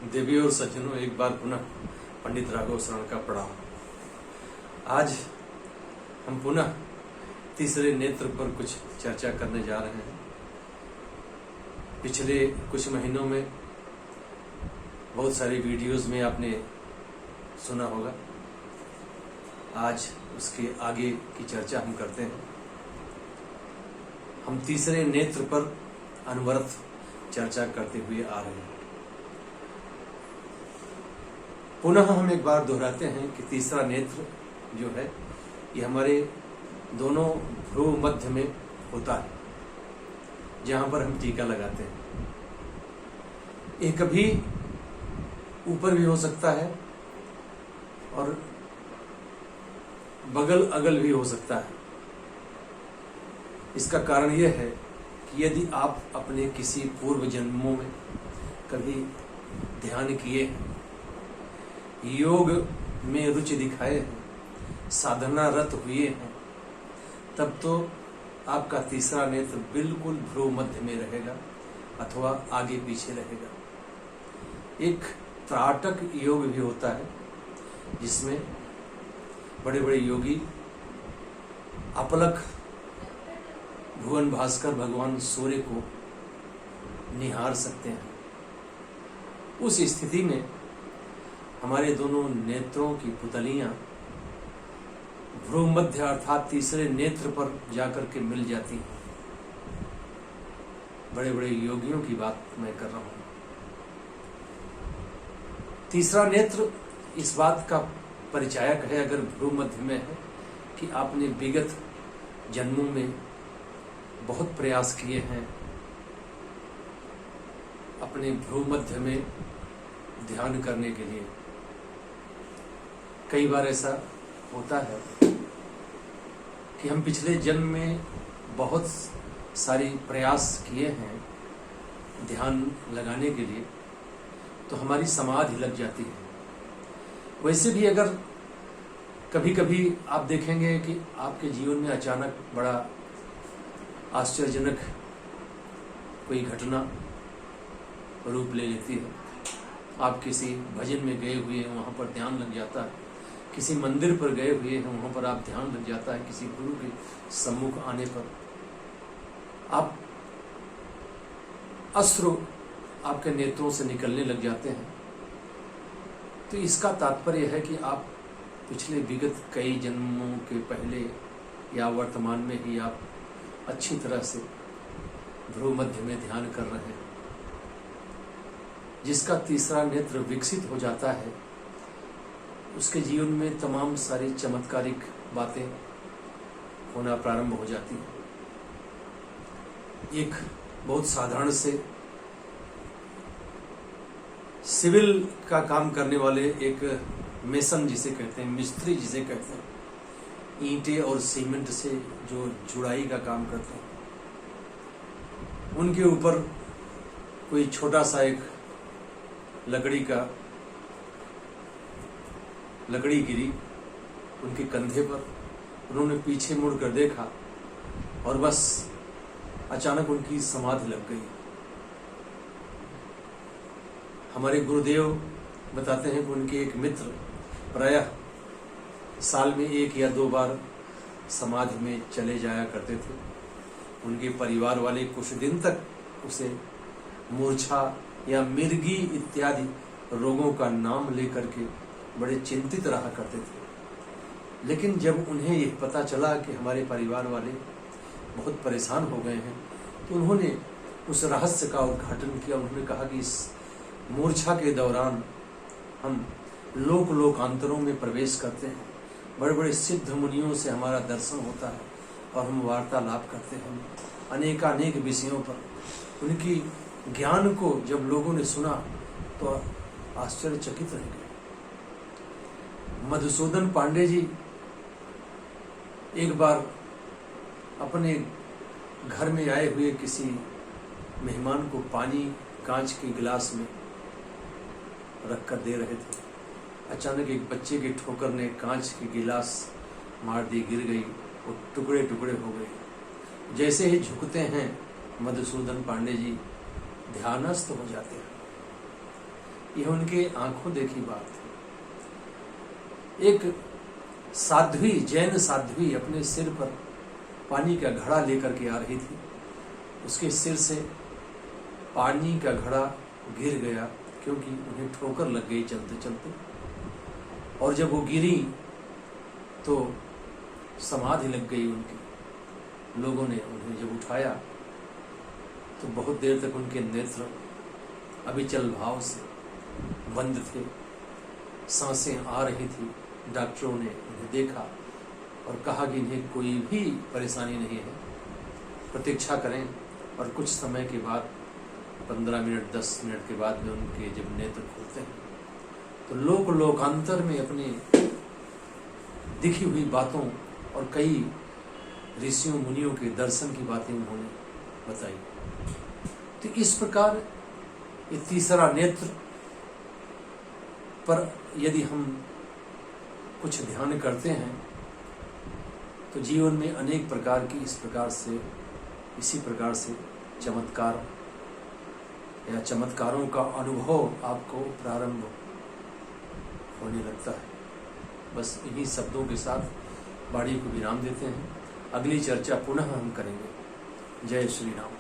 देवी और सज्जनों, एक बार पुनः पंडित राघव शरण का प्रणाम। आज हम पुनः तीसरे नेत्र पर कुछ चर्चा करने जा रहे हैं। पिछले कुछ महीनों में बहुत सारी वीडियोस में आपने सुना होगा। आज उसके आगे की चर्चा हम करते हैं। हम तीसरे नेत्र पर अनवरत चर्चा करते हुए आ रहे हैं। पुनः हम एक बार दोहराते हैं कि तीसरा नेत्र जो है ये हमारे दोनों भ्रू मध्य में होता है, जहां पर हम टीका लगाते हैं। ये कभी ऊपर भी हो सकता है और बगल अगल भी हो सकता है। इसका कारण यह है कि यदि आप अपने किसी पूर्व जन्मों में कभी ध्यान किए हैं, योग में रुचि दिखाए हैं, साधना रत हुए हैं, तब तो आपका तीसरा नेत्र बिल्कुल भ्रू मध्य में रहेगा अथवा आगे पीछे रहेगा। एक त्राटक योग भी होता है जिसमें बड़े बड़े योगी अपलक भुवन भास्कर भगवान सूर्य को निहार सकते हैं। उस स्थिति में हमारे दोनों नेत्रों की पुतलियां भ्रू मध्य अर्थात तीसरे नेत्र पर जाकर के मिल जाती हैं। बड़े बड़े योगियों की बात मैं कर रहा हूं। तीसरा नेत्र इस बात का परिचायक है, अगर भ्रू मध्य में है, कि आपने विगत जन्मों में बहुत प्रयास किए हैं अपने भ्रू मध्य में ध्यान करने के लिए। कई बार ऐसा होता है कि हम पिछले जन्म में बहुत सारी प्रयास किए हैं ध्यान लगाने के लिए, तो हमारी समाधि लग जाती है। वैसे भी अगर कभी कभी आप देखेंगे कि आपके जीवन में अचानक बड़ा आश्चर्यजनक कोई घटना रूप ले लेती है। आप किसी भजन में गए हुए हैं, वहां पर ध्यान लग जाता है। किसी मंदिर पर गए हुए हैं, वहां पर आप ध्यान लग जाता है। किसी गुरु के सम्मुख आने पर आप अश्रु आपके नेत्रों से निकलने लग जाते हैं। तो इसका तात्पर्य है कि आप पिछले विगत कई जन्मों के पहले या वर्तमान में ही आप अच्छी तरह से भ्रू मध्य में ध्यान कर रहे हैं। जिसका तीसरा नेत्र विकसित हो जाता है, उसके जीवन में तमाम सारी चमत्कारिक बातें होना प्रारंभ हो जाती हैं। एक बहुत साधारण से सिविल का काम करने वाले एक मेसन जिसे कहते हैं, मिस्त्री जिसे कहते हैं, ईंटें और सीमेंट से जो जुड़ाई का काम करते हैं, उनके ऊपर कोई छोटा सा एक लकड़ी गिरी उनके कंधे पर। उन्होंने पीछे मुड़कर देखा और बस अचानक उनकी समाधि लग गई। हमारे गुरुदेव बताते हैं कि उनके एक मित्र प्रायः साल में 1 या 2 बार समाधि में चले जाया करते थे। उनके परिवार वाले कुछ दिन तक उसे मूर्छा या मिर्गी इत्यादि रोगों का नाम लेकर के बड़े चिंतित रहा करते थे। लेकिन जब उन्हें यह पता चला कि हमारे परिवार वाले बहुत परेशान हो गए हैं, तो उन्होंने उस रहस्य का उद्घाटन किया। उन्होंने कहा कि इस मूर्छा के दौरान हम लोकांतरों में प्रवेश करते हैं, बड़े बड़े सिद्ध मुनियों से हमारा दर्शन होता है और हम वार्तालाप करते हैं अनेकानेक विषयों पर। उनकी ज्ञान को जब लोगों ने सुना तो आश्चर्यचकित रह गए। मधुसूदन पांडे जी एक बार अपने घर में आए हुए किसी मेहमान को पानी कांच के गिलास में रखकर दे रहे थे। अचानक एक बच्चे की ठोकर ने कांच की गिलास मार दी, गिर गई, वो टुकड़े टुकड़े हो गए। जैसे ही झुकते हैं मधुसूदन पांडे जी ध्यानस्थ हो जाते हैं। यह उनके आंखों देखी बात थी। एक साध्वी, जैन साध्वी अपने सिर पर पानी का घड़ा लेकर के आ रही थी। उसके सिर से पानी का घड़ा गिर गया क्योंकि उन्हें ठोकर लग गई चलते चलते, और जब वो गिरी तो समाधि लग गई उनकी। लोगों ने उन्हें जब उठाया तो बहुत देर तक उनके नेत्र अविचल भाव से बंद थे, सांसें आ रही थी। डॉक्टरों ने उन्हें देखा और कहा कि इन्हें कोई भी परेशानी नहीं है, प्रतीक्षा करें। और कुछ समय के बाद 15 मिनट 10 मिनट के बाद में उनके जब नेत्र खुलते हैं तो लोकांतर में अपने दिखी हुई बातों और कई ऋषियों मुनियों के दर्शन की बातें उन्होंने बताई। तो इस प्रकार ये तीसरा नेत्र पर यदि हम कुछ ध्यान करते हैं तो जीवन में अनेक प्रकार की इसी प्रकार से चमत्कार या चमत्कारों का अनुभव आपको प्रारंभ होने लगता है। बस इन्हीं शब्दों के साथ वाणी को विराम देते हैं। अगली चर्चा पुनः हम करेंगे। जय श्री राम।